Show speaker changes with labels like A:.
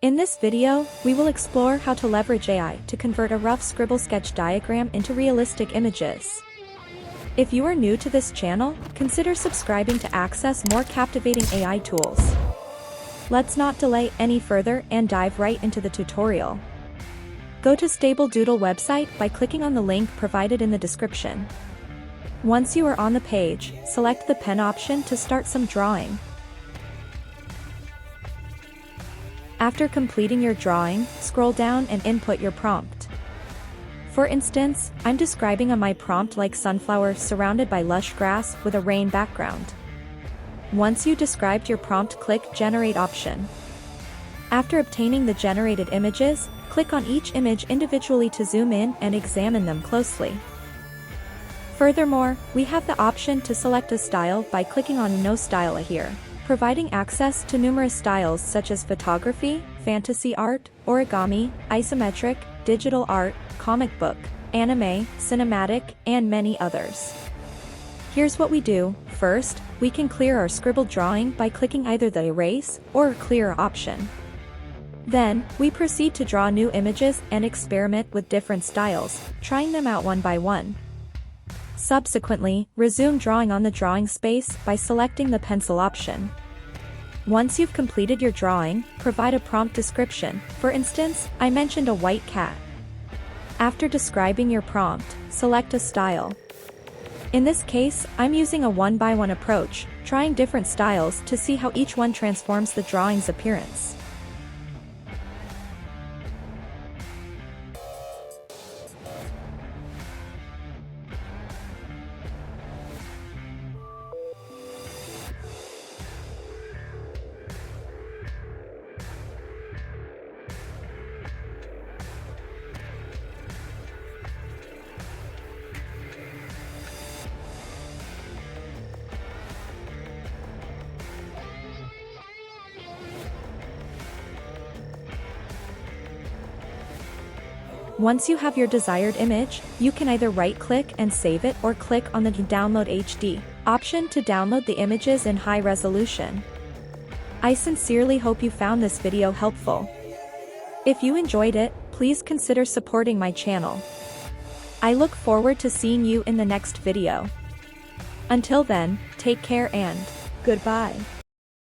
A: In this video, we will explore how to leverage AI to convert a rough scribble sketch diagram into realistic images. If you are new to this channel, consider subscribing to access more captivating AI tools. Let's not delay any further and dive right into the tutorial. Go to Stable Doodle website by clicking on the link provided in the description. Once you are on the page, select the pen option to start some drawing. After completing your drawing, scroll down and input your prompt. For instance, I'm describing my prompt like sunflower surrounded by lush grass with a rain background. Once you described your prompt, click Generate option. After obtaining the generated images, click on each image individually to zoom in and examine them closely. Furthermore, we have the option to select a style by clicking on No Style here, providing access to numerous styles such as photography, fantasy art, origami, isometric, digital art, comic book, anime, cinematic, and many others. Here's what we do. First, we can clear our scribbled drawing by clicking either the Erase or Clear option. Then, we proceed to draw new images and experiment with different styles, trying them out one by one. Subsequently, resume drawing on the drawing space by selecting the pencil option. Once you've completed your drawing, provide a prompt description. For instance, I mentioned a white cat. After describing your prompt, select a style. In this case, I'm using a one-by-one approach, trying different styles to see how each one transforms the drawing's appearance. Once you have your desired image, you can either right-click and save it or click on the Download HD option to download the images in high resolution. I sincerely hope you found this video helpful. If you enjoyed it, please consider supporting my channel. I look forward to seeing you in the next video. Until then, take care and goodbye.